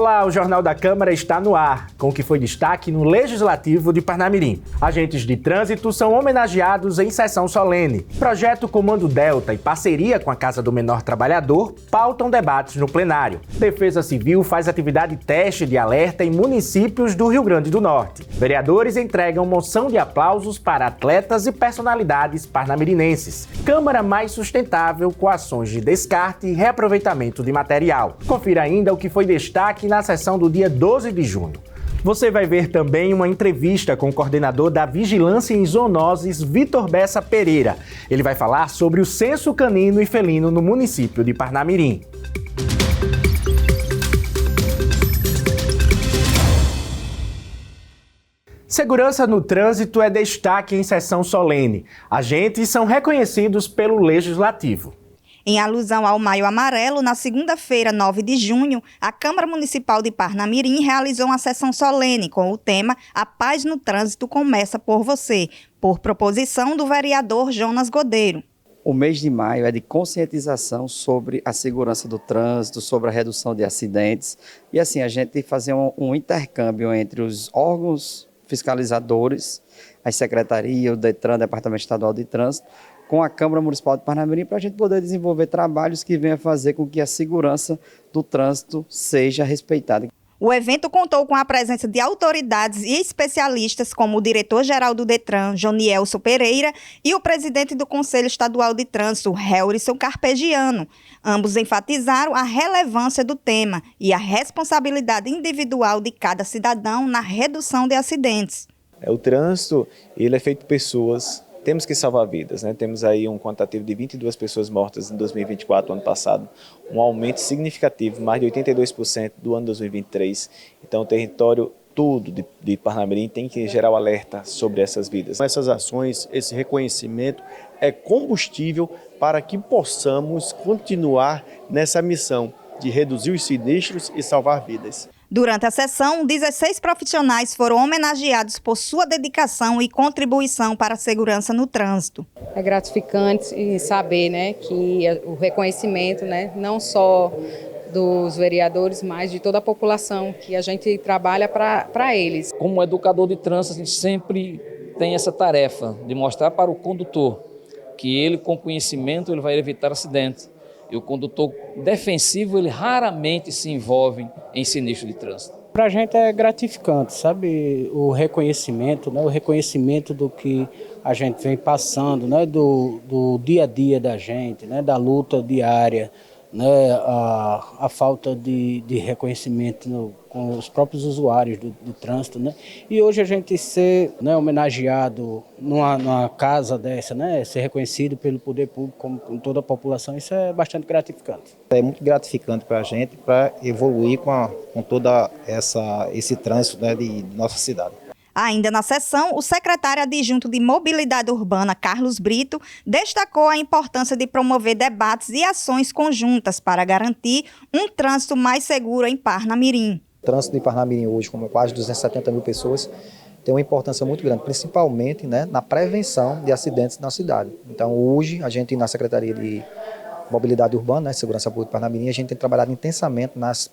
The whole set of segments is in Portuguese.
Olá, o Jornal da Câmara está no ar, com o que foi destaque no Legislativo de Parnamirim. Agentes de trânsito são homenageados em sessão solene. Projeto Comando Delta e parceria com a Casa do Menor Trabalhador pautam debates no plenário. Defesa Civil faz atividade teste de alerta em municípios do Rio Grande do Norte. Vereadores entregam moção de aplausos para atletas e personalidades parnamirinenses. Câmara mais sustentável com ações de descarte e reaproveitamento de material. Confira ainda o que foi destaque na sessão do dia 12 de junho. Você vai ver também uma entrevista com o coordenador da Vigilância em Zoonoses, Vitor Bessa Pereira. Ele vai falar sobre o censo canino e felino no município de Parnamirim. Segurança no trânsito é destaque em sessão solene. Agentes são reconhecidos pelo Legislativo. Em alusão ao Maio Amarelo, na segunda-feira, 9 de junho, a Câmara Municipal de Parnamirim realizou uma sessão solene com o tema A Paz no Trânsito Começa por Você, por proposição do vereador Jonas Godeiro. O mês de maio é de conscientização sobre a segurança do trânsito, sobre a redução de acidentes e assim a gente fazer um intercâmbio entre os órgãos fiscalizadores, as secretarias, o DETRAN, Departamento Estadual de Trânsito, com a Câmara Municipal de Parnamirim, para a gente poder desenvolver trabalhos que venham fazer com que a segurança do trânsito seja respeitada. O evento contou com a presença de autoridades e especialistas como o diretor-geral do DETRAN, Jonielson Pereira, e o presidente do Conselho Estadual de Trânsito, Helrisson Carpegiano. Ambos enfatizaram a relevância do tema e a responsabilidade individual de cada cidadão na redução de acidentes. O trânsito, ele é feito por pessoas. Temos que salvar vidas, né? Temos aí um quantitativo de 22 pessoas mortas em 2024, ano passado, um aumento significativo, mais de 82% do ano 2023. Então o território todo de Parnamirim tem que gerar o alerta sobre essas vidas. Essas ações, esse reconhecimento é combustível para que possamos continuar nessa missão de reduzir os sinistros e salvar vidas. Durante a sessão, 16 profissionais foram homenageados por sua dedicação e contribuição para a segurança no trânsito. É gratificante saber, que o reconhecimento, não só dos vereadores, mas de toda a população, que a gente trabalha para eles. Como educador de trânsito, a gente sempre tem essa tarefa de mostrar para o condutor que ele, com conhecimento, ele vai evitar acidentes. E o condutor defensivo, ele raramente se envolve em sinistro de trânsito. Para a gente é gratificante, sabe, o reconhecimento, o reconhecimento do que a gente vem passando, do dia a dia da gente, da luta diária, a falta de reconhecimento com os próprios usuários do trânsito, E hoje a gente ser homenageado numa casa dessa, ser reconhecido pelo poder público como com toda a população, isso é bastante gratificante. É muito gratificante para a gente, para evoluir com toda esse trânsito de nossa cidade. Ainda na sessão, o secretário adjunto de Mobilidade Urbana, Carlos Brito, destacou a importância de promover debates e ações conjuntas para garantir um trânsito mais seguro em Parnamirim. O trânsito em Parnamirim hoje, como quase 270 mil pessoas, tem uma importância muito grande, principalmente na prevenção de acidentes na cidade. Então hoje, a gente na Secretaria de Mobilidade Urbana, Segurança Pública de Parnamirim, a gente tem trabalhado intensamente nas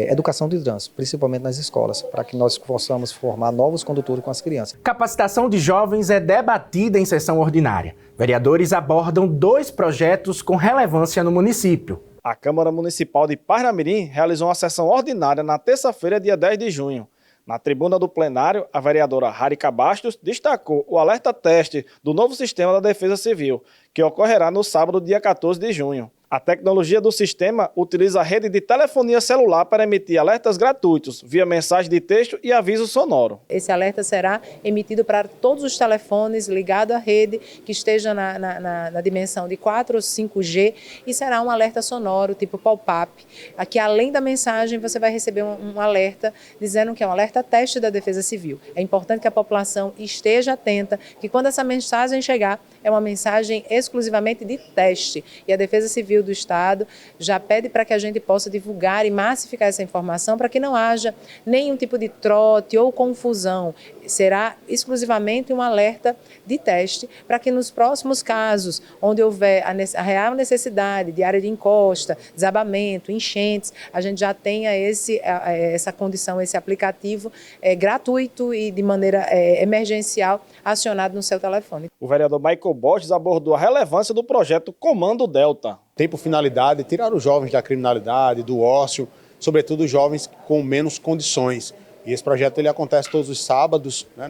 educação de trânsito, principalmente nas escolas, para que nós possamos formar novos condutores com as crianças. Capacitação de jovens é debatida em sessão ordinária. Vereadores abordam 2 projetos com relevância no município. A Câmara Municipal de Parnamirim realizou uma sessão ordinária na terça-feira, dia 10 de junho. Na tribuna do plenário, a vereadora Harika Bastos destacou o alerta teste do novo sistema da Defesa Civil, que ocorrerá no sábado, dia 14 de junho. A tecnologia do sistema utiliza a rede de telefonia celular para emitir alertas gratuitos via mensagem de texto e aviso sonoro. Esse alerta será emitido para todos os telefones ligados à rede que esteja na dimensão de 4 ou 5G e será um alerta sonoro tipo pop-up. Aqui, além da mensagem, você vai receber um alerta dizendo que é um alerta teste da Defesa Civil. É importante que a população esteja atenta, que quando essa mensagem chegar, é uma mensagem exclusivamente de teste. E a Defesa Civil do Estado já pede para que a gente possa divulgar e massificar essa informação para que não haja nenhum tipo de trote ou confusão será exclusivamente um alerta de teste para que nos próximos casos, onde houver a real necessidade de área de encosta, desabamento, enchentes, a gente já tenha essa condição, esse aplicativo gratuito e de maneira emergencial acionado no seu telefone. O vereador Michael Borges abordou a relevância do projeto Comando Delta. Tem por finalidade tirar os jovens da criminalidade, do ócio, sobretudo os jovens com menos condições. E esse projeto ele acontece todos os sábados, né,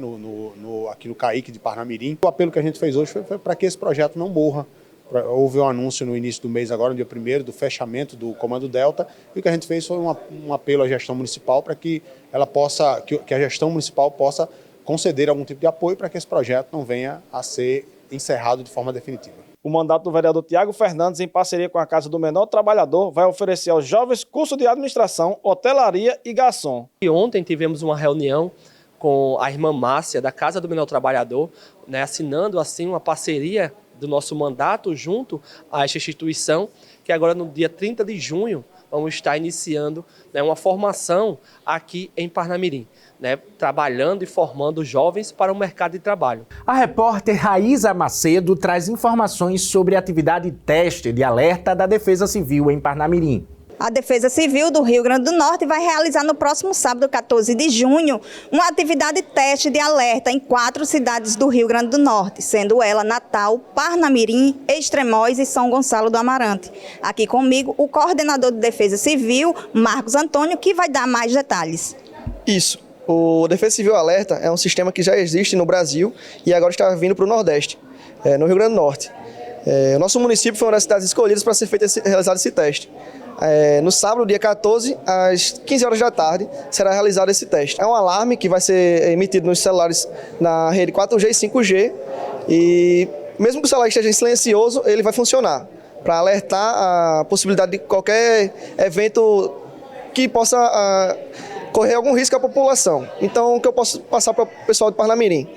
aqui no CAIC de Parnamirim. O apelo que a gente fez hoje foi para que esse projeto não morra. Houve um anúncio no início do mês, agora no dia 1º, do fechamento do Comando Delta, e o que a gente fez foi um apelo à gestão municipal para que ela possa, que a gestão municipal possa conceder algum tipo de apoio para que esse projeto não venha a ser encerrado de forma definitiva. O mandato do vereador Tiago Fernandes, em parceria com a Casa do Menor Trabalhador, vai oferecer aos jovens curso de administração, hotelaria e garçom. E ontem tivemos uma reunião com a irmã Márcia, da Casa do Menor Trabalhador, né, assinando assim uma parceria do nosso mandato junto a esta instituição, que agora no dia 30 de junho vamos estar iniciando, né, uma formação aqui em Parnamirim, né, trabalhando e formando jovens para o mercado de trabalho. A repórter Raíza Macedo traz informações sobre a atividade teste de alerta da Defesa Civil em Parnamirim. A Defesa Civil do Rio Grande do Norte vai realizar no próximo sábado, 14 de junho, uma atividade teste de alerta em 4 cidades do Rio Grande do Norte, sendo ela Natal, Parnamirim, Extremóis e São Gonçalo do Amarante. Aqui comigo, o coordenador de Defesa Civil, Marcos Antônio, que vai dar mais detalhes. Isso. O Defesa Civil Alerta é um sistema que já existe no Brasil e agora está vindo para o Nordeste, no Rio Grande do Norte. O nosso município foi uma das cidades escolhidas para ser realizado esse teste. No sábado, dia 14, às 15 horas da tarde, será realizado esse teste. É um alarme que vai ser emitido nos celulares na rede 4G e 5G e mesmo que o celular esteja em silencioso, ele vai funcionar para alertar a possibilidade de qualquer evento que possa correr algum risco à população. Então, o que eu posso passar para o pessoal de Parnamirim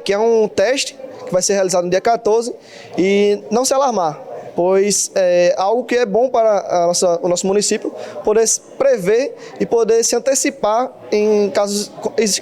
que é um teste que vai ser realizado no dia 14 e não se alarmar, pois é algo que é bom para o nosso município poder prever e poder se antecipar em casos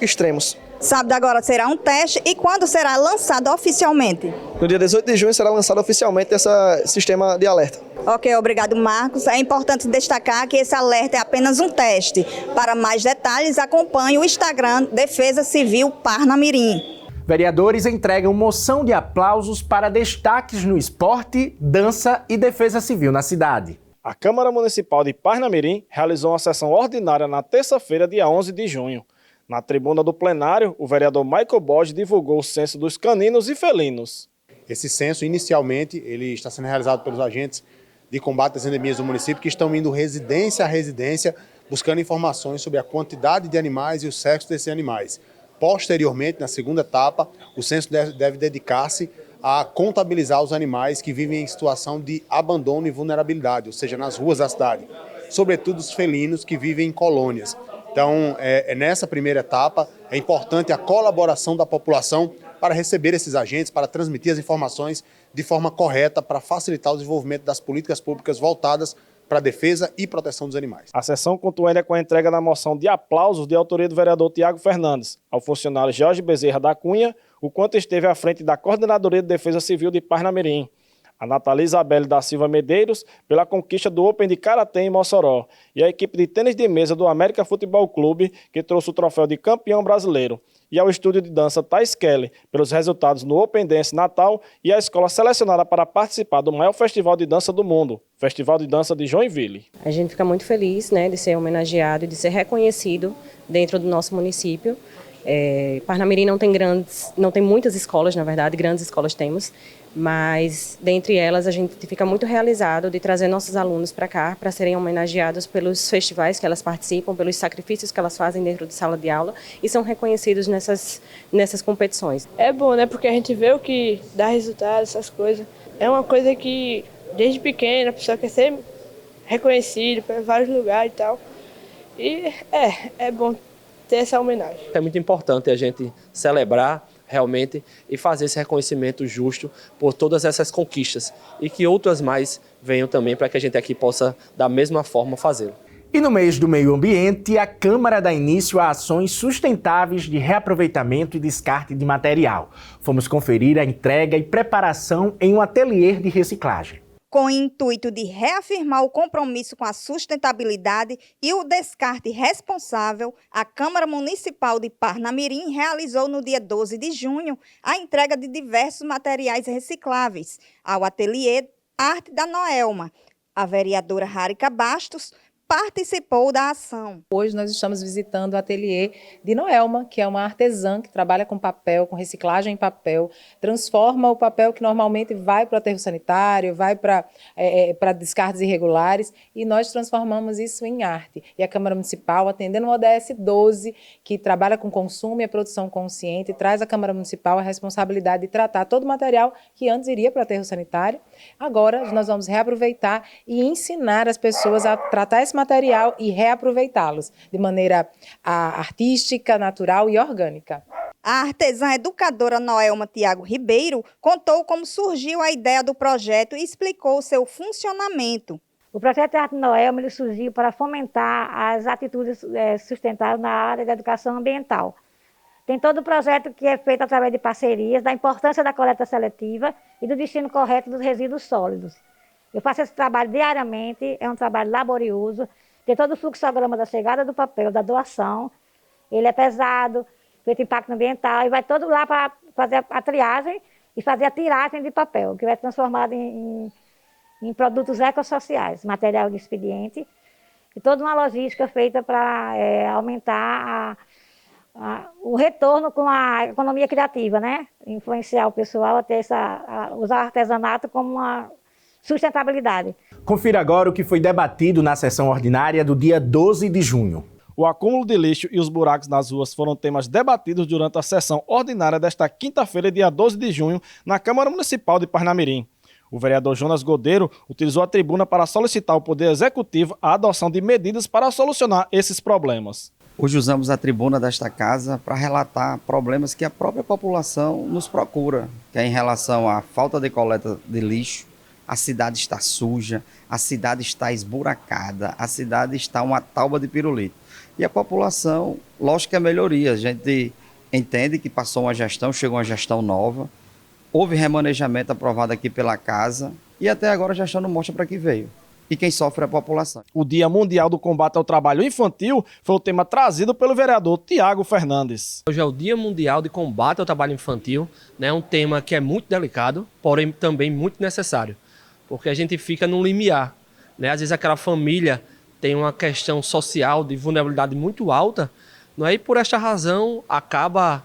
extremos. Sábado agora será um teste e quando será lançado oficialmente? No dia 18 de junho será lançado oficialmente esse sistema de alerta. Ok, obrigado, Marcos. É importante destacar que esse alerta é apenas um teste. Para mais detalhes, acompanhe o Instagram Defesa Civil Parnamirim. Vereadores entregam moção de aplausos para destaques no esporte, dança e defesa civil na cidade. A Câmara Municipal de Parnamirim realizou uma sessão ordinária na terça-feira, dia 11 de junho. Na tribuna do plenário, o vereador Michael Borges divulgou o censo dos caninos e felinos. Esse censo, inicialmente, ele está sendo realizado pelos agentes de combate às endemias do município que estão indo residência a residência buscando informações sobre a quantidade de animais e o sexo desses animais. Posteriormente, na segunda etapa, o censo deve dedicar-se a contabilizar os animais que vivem em situação de abandono e vulnerabilidade, ou seja, nas ruas da cidade, sobretudo os felinos que vivem em colônias. Então, nessa primeira etapa, é importante a colaboração da população para receber esses agentes, para transmitir as informações de forma correta, para facilitar o desenvolvimento das políticas públicas voltadas para a defesa e proteção dos animais. A sessão contou ainda com a entrega da moção de aplausos de autoria do vereador Tiago Fernandes, ao funcionário Jorge Bezerra da Cunha, o quanto esteve à frente da Coordenadoria de Defesa Civil de Parnamirim, a Nathalie Isabelle da Silva Medeiros, pela conquista do Open de Karatê em Mossoró, e a equipe de tênis de mesa do América Futebol Clube, que trouxe o troféu de campeão brasileiro, e ao estúdio de dança Thais Kelly, pelos resultados no Open Dance Natal, e a escola selecionada para participar do maior festival de dança do mundo, Festival de Dança de Joinville. A gente fica muito feliz, né, de ser homenageado e de ser reconhecido dentro do nosso município. Parnamirim não tem muitas escolas, na verdade, grandes escolas temos, mas dentre elas a gente fica muito realizado de trazer nossos alunos para cá para serem homenageados pelos festivais que elas participam, pelos sacrifícios que elas fazem dentro de sala de aula e são reconhecidos nessas competições. É bom, né, porque a gente vê o que dá resultado, essas coisas. É uma coisa que desde pequena a pessoa quer ser reconhecida para vários lugares e tal. E é bom ter essa homenagem. É muito importante a gente celebrar realmente e fazer esse reconhecimento justo por todas essas conquistas e que outras mais venham também para que a gente aqui possa da mesma forma fazê-lo. E no mês do meio ambiente, a Câmara dá início a ações sustentáveis de reaproveitamento e descarte de material. Fomos conferir a entrega e preparação em um ateliê de reciclagem. Com o intuito de reafirmar o compromisso com a sustentabilidade e o descarte responsável, a Câmara Municipal de Parnamirim realizou no dia 12 de junho a entrega de diversos materiais recicláveis ao ateliê Arte da Noelma. A vereadora Harica Bastos participou da ação. Hoje nós estamos visitando o ateliê de Noelma, que é uma artesã que trabalha com papel, com reciclagem em papel, transforma o papel que normalmente vai para o aterro sanitário, vai para descartes irregulares, e nós transformamos isso em arte. E a Câmara Municipal, atendendo o ODS 12, que trabalha com consumo e a produção consciente, traz à Câmara Municipal a responsabilidade de tratar todo o material que antes iria para o aterro sanitário. Agora nós vamos reaproveitar e ensinar as pessoas a tratar esse material e reaproveitá-los de maneira artística, natural e orgânica. A artesã educadora Noelma Tiago Ribeiro contou como surgiu a ideia do projeto e explicou o seu funcionamento. O projeto Arte Noelma ele surgiu para fomentar as atitudes sustentáveis na área da educação ambiental. Tem todo o projeto que é feito através de parcerias, da importância da coleta seletiva e do destino correto dos resíduos sólidos. Eu faço esse trabalho diariamente, é um trabalho laborioso, tem todo o fluxograma da chegada do papel, da doação, ele é pesado, feito impacto ambiental, e vai todo lá para fazer a triagem e fazer a tiragem de papel, que vai ser transformado em produtos ecossociais, material de expediente, e toda uma logística feita para aumentar o retorno com a economia criativa, né? Influenciar o pessoal a ter usar o artesanato como uma sustentabilidade. Confira agora o que foi debatido na sessão ordinária do dia 12 de junho. O acúmulo de lixo e os buracos nas ruas foram temas debatidos durante a sessão ordinária desta quinta-feira, dia 12 de junho, na Câmara Municipal de Parnamirim. O vereador Jonas Godeiro utilizou a tribuna para solicitar ao Poder Executivo a adoção de medidas para solucionar esses problemas. Hoje usamos a tribuna desta casa para relatar problemas que a própria população nos procura, que é em relação à falta de coleta de lixo. A cidade está suja, a cidade está esburacada, a cidade está uma tauba de pirulito. E a população, lógico que é melhoria, a gente entende que passou uma gestão, chegou uma gestão nova, houve remanejamento aprovado aqui pela casa e até agora a gestão não mostra para que veio. E quem sofre é a população. O Dia Mundial do Combate ao Trabalho Infantil foi o tema trazido pelo vereador Tiago Fernandes. Hoje é o Dia Mundial de Combate ao Trabalho Infantil, né? Um tema que é muito delicado, porém também muito necessário. Porque a gente fica no limiar, né? Às vezes aquela família tem uma questão social de vulnerabilidade muito alta, não é? E por esta razão acaba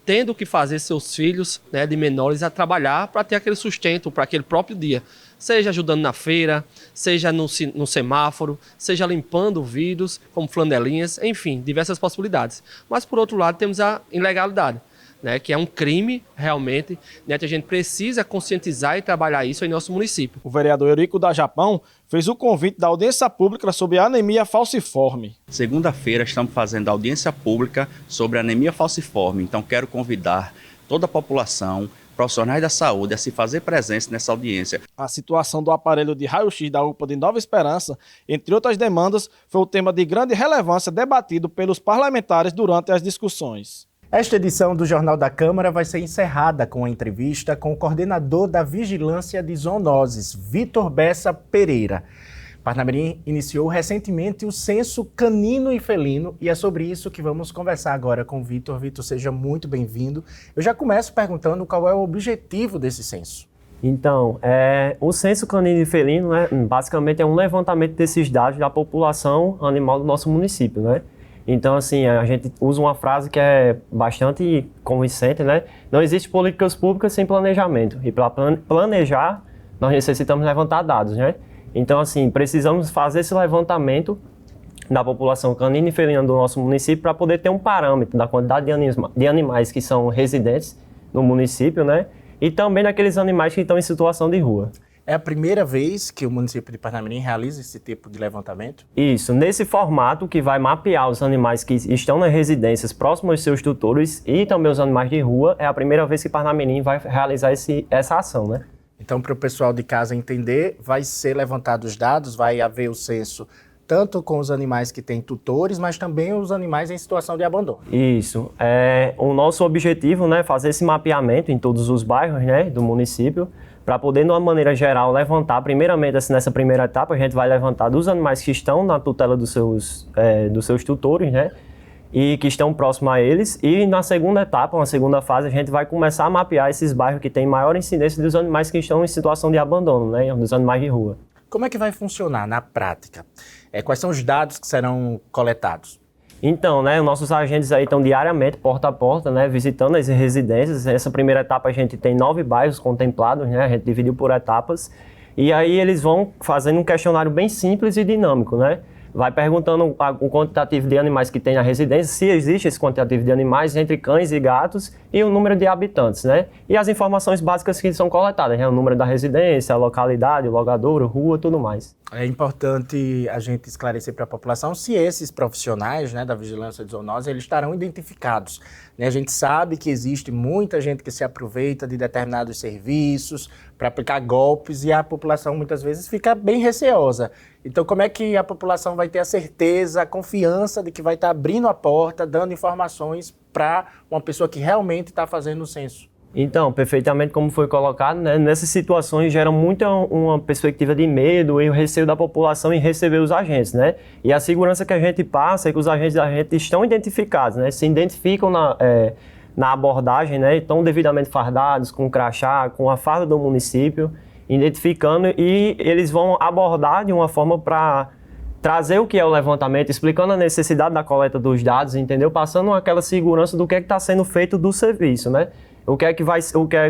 tendo que fazer seus filhos, né, de menores a trabalhar para ter aquele sustento para aquele próprio dia. Seja ajudando na feira, seja no semáforo, seja limpando vidros, como flanelinhas, enfim, diversas possibilidades. Mas por outro lado temos a ilegalidade, né, que é um crime realmente, né, que a gente precisa conscientizar e trabalhar isso em nosso município. O vereador Eurico da Japão fez o convite da audiência pública sobre a anemia falciforme. Segunda-feira estamos fazendo audiência pública sobre a anemia falciforme, então quero convidar toda a população, profissionais da saúde, a se fazer presente nessa audiência. A situação do aparelho de raio-x da UPA de Nova Esperança, entre outras demandas, foi o tema de grande relevância debatido pelos parlamentares durante as discussões. Esta edição do Jornal da Câmara vai ser encerrada com a entrevista com o coordenador da Vigilância de Zoonoses, Vitor Bessa Pereira. Parnamirim iniciou recentemente o censo canino e felino e é sobre isso que vamos conversar agora com o Vitor. Vitor, seja muito bem-vindo. Eu já começo perguntando qual é o objetivo desse censo. Então, o censo canino e felino, né, basicamente é um levantamento desses dados da população animal do nosso município, né? Então, assim, a gente usa uma frase que é bastante convincente, né? Não existe políticas públicas sem planejamento. E para planejar, nós necessitamos levantar dados, né? Então, assim, precisamos fazer esse levantamento da população canina e felina do nosso município para poder ter um parâmetro da quantidade de animais que são residentes no município, né? E também daqueles animais que estão em situação de rua. É a primeira vez que o município de Parnamirim realiza esse tipo de levantamento? Isso, nesse formato que vai mapear os animais que estão nas residências próximos aos seus tutores e também os animais de rua, é a primeira vez que Parnamirim vai realizar essa ação, né? Então, para o pessoal de casa entender, vai ser levantado os dados, vai haver o censo tanto com os animais que têm tutores, mas também os animais em situação de abandono. Isso. O nosso objetivo, né, fazer esse mapeamento em todos os bairros, né, do município, para poder, de uma maneira geral, levantar, primeiramente, assim, nessa primeira etapa, a gente vai levantar dos animais que estão na tutela dos seus tutores, né, e que estão próximos a eles, e na segunda etapa, uma segunda fase, a gente vai começar a mapear esses bairros que têm maior incidência dos animais que estão em situação de abandono, né, dos animais de rua. Como é que vai funcionar na prática? Quais são os dados que serão coletados? Então, né, nossos agentes aí estão diariamente, porta a porta, né, visitando as residências. Essa primeira etapa a gente tem 9 bairros contemplados, né, a gente dividiu por etapas. E aí eles vão fazendo um questionário bem simples e dinâmico, né? Vai perguntando o quantitativo de animais que tem na residência, se existe esse quantitativo de animais entre cães e gatos e o número de habitantes, né? E as informações básicas que são coletadas, né? O número da residência, a localidade, o logadouro, rua, tudo mais. É importante a gente esclarecer para a população se esses profissionais, né, da vigilância de zoonose, eles estarão identificados. Né? A gente sabe que existe muita gente que se aproveita de determinados serviços para aplicar golpes e a população muitas vezes fica bem receosa. Então, como é que a população vai ter a certeza, a confiança de que vai estar abrindo a porta, dando informações para uma pessoa que realmente está fazendo o censo? Então, perfeitamente como foi colocado, né? Nessas situações gera muito uma perspectiva de medo e o receio da população em receber os agentes, né? E a segurança que a gente passa é que os agentes da gente estão identificados, né? Se identificam na abordagem, né? Estão devidamente fardados, com crachá, com a farda do município, identificando, e eles vão abordar de uma forma para trazer o que é o levantamento, explicando a necessidade da coleta dos dados, entendeu? Passando aquela segurança do que é que está sendo feito do serviço, né?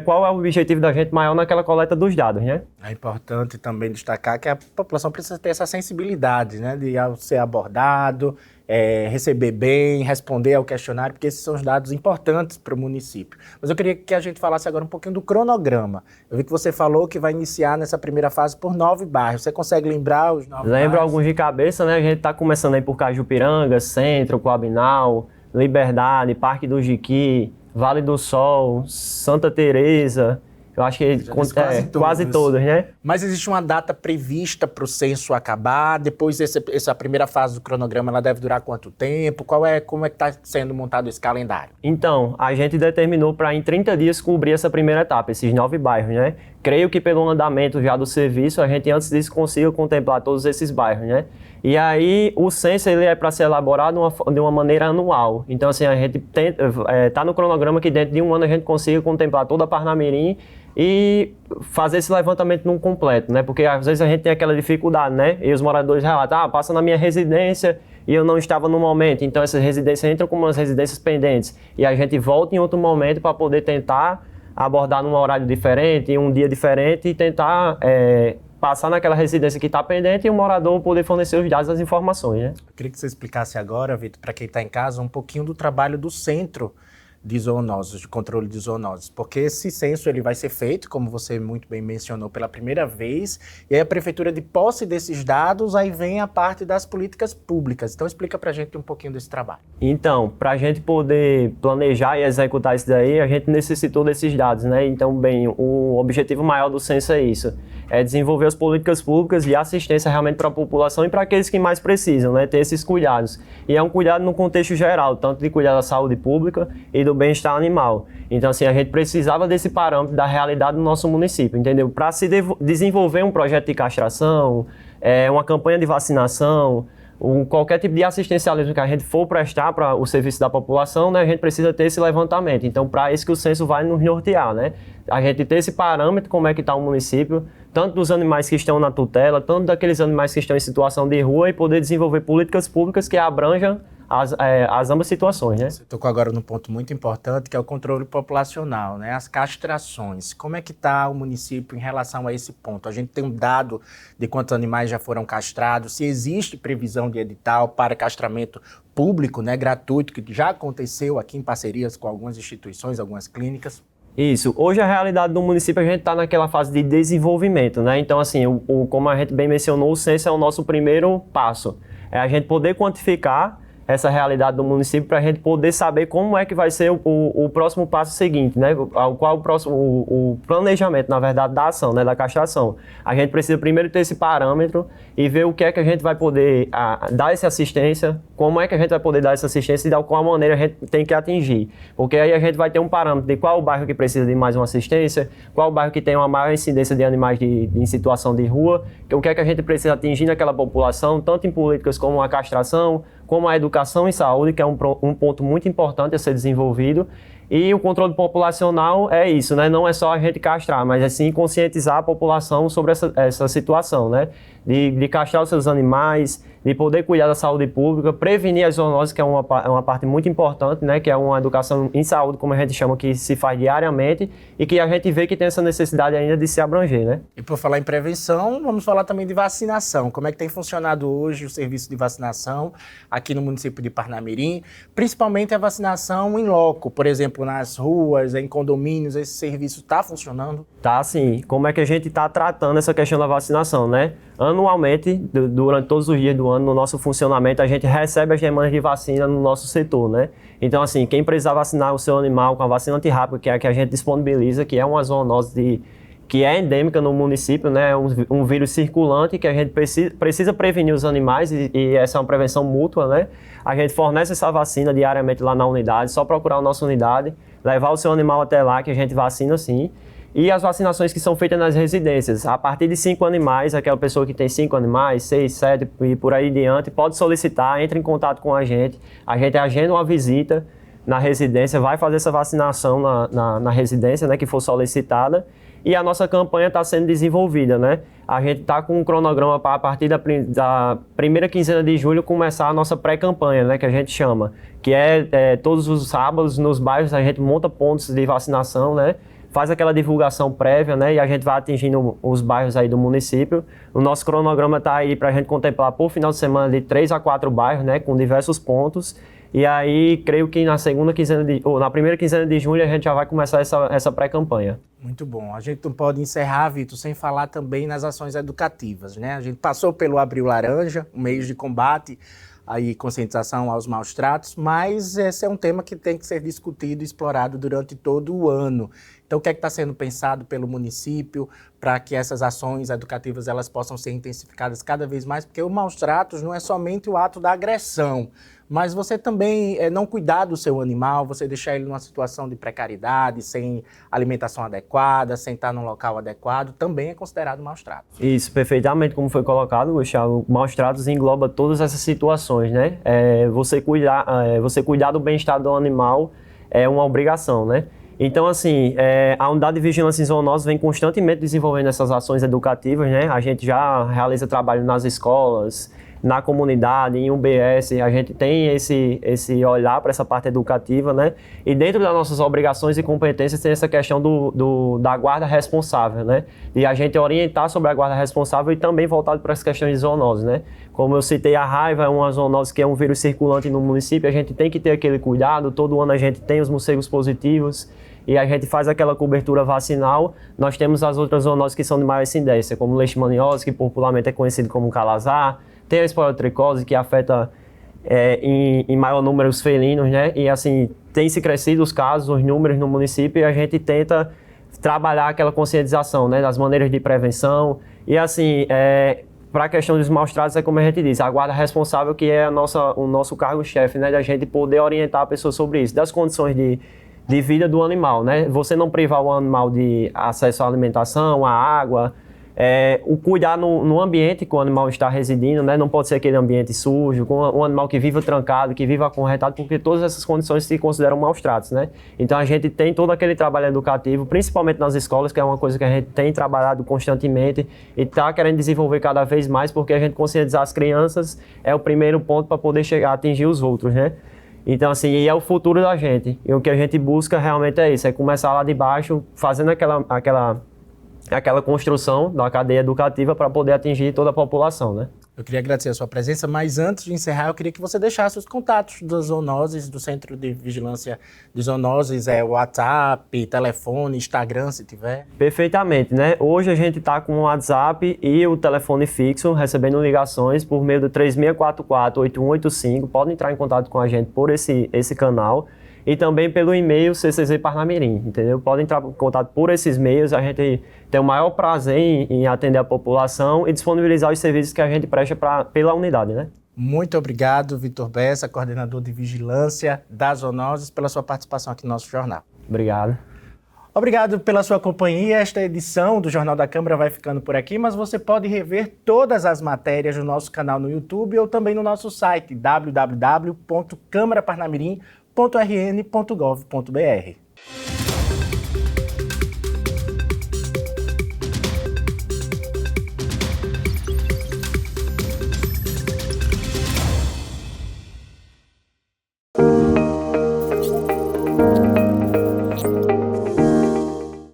Qual é o objetivo da gente maior naquela coleta dos dados, né? É importante também destacar que a população precisa ter essa sensibilidade, né? De ao ser abordado, receber bem, responder ao questionário, porque esses são os dados importantes para o município. Mas eu queria que a gente falasse agora um pouquinho do cronograma. Eu vi que você falou que vai iniciar nessa primeira fase por 9 bairros. Você consegue lembrar os 9 bairros? Lembro alguns de cabeça, né? A gente está começando aí por Cajupiranga, Centro, Coabinal, Liberdade, Parque do Jiqui, Vale do Sol, Santa Teresa, eu acho que quase todos, né? Mas existe uma data prevista para o censo acabar? Depois essa primeira fase do cronograma, ela deve durar quanto tempo? Como é que está sendo montado esse calendário? Então, a gente determinou para em 30 dias cobrir essa primeira etapa, esses 9 bairros, né? Creio que pelo andamento já do serviço, a gente antes disso consiga contemplar todos esses bairros, né? E aí, o censo ele é para ser elaborado de uma maneira anual. Então, assim, a gente está no cronograma que dentro de um ano a gente consiga contemplar toda a Parnamirim e fazer esse levantamento num completo, né? Porque às vezes a gente tem aquela dificuldade, né? E os moradores relatam, passa na minha residência e eu não estava no momento. Então, essas residências entram como umas residências pendentes. E a gente volta em outro momento para poder tentar abordar num horário diferente, em um dia diferente e tentar passar naquela residência que está pendente e o morador poder fornecer os dados e as informações, né? Eu queria que você explicasse agora, Vitor, para quem está em casa, um pouquinho do trabalho do Centro de Zoonoses, de controle de zoonoses, porque esse censo ele vai ser feito, como você muito bem mencionou, pela primeira vez, e aí a prefeitura, de posse desses dados, aí vem a parte das políticas públicas. Então explica pra gente um pouquinho desse trabalho. Então, para a gente poder planejar e executar isso daí, a gente necessitou desses dados, né? Então, bem, o objetivo maior do censo é isso, é desenvolver as políticas públicas e assistência realmente para a população e para aqueles que mais precisam, né? Ter esses cuidados. E é um cuidado no contexto geral, tanto de cuidar da saúde pública e do bem-estar animal. Então, assim, a gente precisava desse parâmetro da realidade do nosso município, entendeu? Para se desenvolver um projeto de castração, uma campanha de vacinação, qualquer tipo de assistencialismo que a gente for prestar para o serviço da população, né, a gente precisa ter esse levantamento. Então, para isso que o censo vai nos nortear, né? A gente ter esse parâmetro, como é que está o município, tanto dos animais que estão na tutela, tanto daqueles animais que estão em situação de rua, e poder desenvolver políticas públicas que abranjam as ambas situações, né? Você tocou agora num ponto muito importante, que é o controle populacional, né? As castrações. Como é que está o município em relação a esse ponto? A gente tem um dado de quantos animais já foram castrados, se existe previsão de edital para castramento público, né, gratuito, que já aconteceu aqui em parcerias com algumas instituições, algumas clínicas. Isso. Hoje a realidade do município, a gente está naquela fase de desenvolvimento, né? Então, assim, como a gente bem mencionou, o censo é o nosso primeiro passo. É a gente poder quantificar essa realidade do município para a gente poder saber como é que vai ser o próximo passo seguinte, né? Qual o planejamento, na verdade, da ação, né? Da castração. A gente precisa primeiro ter esse parâmetro e ver o que é que a gente vai poder dar essa assistência, como é que a gente vai poder dar essa assistência e de qual maneira a gente tem que atingir. Porque aí a gente vai ter um parâmetro de qual o bairro que precisa de mais uma assistência, qual o bairro que tem uma maior incidência de animais em situação de rua, o que é que a gente precisa atingir naquela população, tanto em políticas como a castração, como a educação e saúde, que é um ponto muito importante a ser desenvolvido. E o controle populacional é isso, né? Não é só a gente castrar, mas é sim conscientizar a população sobre essa situação, né? De castrar os seus animais, de poder cuidar da saúde pública, prevenir as zoonoses, que é uma parte muito importante, né? Que é uma educação em saúde, como a gente chama, que se faz diariamente e que a gente vê que tem essa necessidade ainda de se abranger, né? E por falar em prevenção, vamos falar também de vacinação. Como é que tem funcionado hoje o serviço de vacinação aqui no município de Parnamirim, principalmente a vacinação em loco, por exemplo, nas ruas, em condomínios, esse serviço está funcionando? Tá, sim. Como é que a gente está tratando essa questão da vacinação, né? Anualmente, durante todos os dias do ano, no nosso funcionamento, a gente recebe as demandas de vacina no nosso setor, né? Então, assim, quem precisar vacinar o seu animal com a vacina antirrábica, que é a que a gente disponibiliza, que é uma zoonose que é endêmica no município, né? Um vírus circulante que a gente precisa prevenir os animais e essa é uma prevenção mútua, né? A gente fornece essa vacina diariamente lá na unidade, só procurar a nossa unidade, levar o seu animal até lá que a gente vacina sim. E as vacinações que são feitas nas residências, a partir de 5 animais, aquela pessoa que tem 5 animais, 6, 7 e por aí diante, pode solicitar, entre em contato com a gente agenda uma visita na residência, vai fazer essa vacinação na residência, né, que for solicitada, e a nossa campanha está sendo desenvolvida, né? A gente está com um cronograma para, a partir da primeira quinzena de julho, começar a nossa pré-campanha, né, que a gente chama, que é todos os sábados nos bairros a gente monta pontos de vacinação, né? Faz aquela divulgação prévia, né? E a gente vai atingindo os bairros aí do município. O nosso cronograma está aí para a gente contemplar por final de semana de 3 a 4 bairros, né? Com diversos pontos. E aí, creio que na primeira quinzena de julho a gente já vai começar essa pré-campanha. Muito bom. A gente não pode encerrar, Vitor, sem falar também nas ações educativas, né? A gente passou pelo Abril Laranja, um mês de combate aí conscientização aos maus tratos, mas esse é um tema que tem que ser discutido e explorado durante todo o ano. Então, o que é que está sendo pensado pelo município para que essas ações educativas elas possam ser intensificadas cada vez mais? Porque o maus tratos não é somente o ato da agressão, mas você também não cuidar do seu animal, você deixar ele numa situação de precariedade, sem alimentação adequada, sem estar num local adequado, também é considerado maus tratos. Isso, perfeitamente como foi colocado, Gustavo. Maus tratos engloba todas essas situações, né? Você cuidar do bem-estar do animal é uma obrigação, né? Então, assim, a Unidade de Vigilância em Zoonoses vem constantemente desenvolvendo essas ações educativas, né? A gente já realiza trabalho nas escolas, na comunidade, em UBS, a gente tem esse olhar para essa parte educativa, né? E dentro das nossas obrigações e competências tem essa questão da guarda responsável, né? E a gente orientar sobre a guarda responsável e também voltado para as questões de zoonose, né? Como eu citei, a raiva é uma zoonose que é um vírus circulante no município, a gente tem que ter aquele cuidado, todo ano a gente tem os morcegos positivos, e a gente faz aquela cobertura vacinal. Nós temos as outras zoonoses que são de maior incidência, como leishmaniose, que popularmente é conhecido como calazar, tem a esporotricose, que afeta em maior número os felinos, né? E assim, tem se crescido os casos, os números no município, e a gente tenta trabalhar aquela conscientização, né? Das maneiras de prevenção. E assim, para a questão dos maus tratos, é como a gente diz, a guarda responsável, que é o nosso cargo-chefe, né? Da gente poder orientar a pessoa sobre isso, das condições de vida do animal, né? Você não privar o animal de acesso à alimentação, à água, o cuidar no ambiente que o animal está residindo, né? Não pode ser aquele ambiente sujo, com um animal que viva trancado, que viva acorrentado, porque todas essas condições se consideram maus tratos, né? Então a gente tem todo aquele trabalho educativo, principalmente nas escolas, que é uma coisa que a gente tem trabalhado constantemente e está querendo desenvolver cada vez mais, porque a gente conscientizar as crianças é o primeiro ponto para poder chegar a atingir os outros, né? Então, assim, e é o futuro da gente. E o que a gente busca realmente é isso, é começar lá de baixo, fazendo aquela construção da cadeia educativa para poder atingir toda a população, né? Eu queria agradecer a sua presença, mas antes de encerrar, eu queria que você deixasse os contatos das zoonoses, do Centro de Vigilância de Zoonoses, WhatsApp, telefone, Instagram, se tiver. Perfeitamente, né? Hoje a gente está com o WhatsApp e o telefone fixo, recebendo ligações por meio do 3644-8185. Podem entrar em contato com a gente por esse canal. E também pelo e-mail CCZ Parnamirim, entendeu? Podem entrar em contato por esses meios, a gente tem o maior prazer em atender a população e disponibilizar os serviços que a gente presta pela unidade, né? Muito obrigado, Vitor Bessa, coordenador de Vigilância das Zoonoses, pela sua participação aqui no nosso jornal. Obrigado. Obrigado pela sua companhia. Esta edição do Jornal da Câmara vai ficando por aqui, mas você pode rever todas as matérias no nosso canal no YouTube ou também no nosso site www.câmaraparnamirim.rn.gov.br.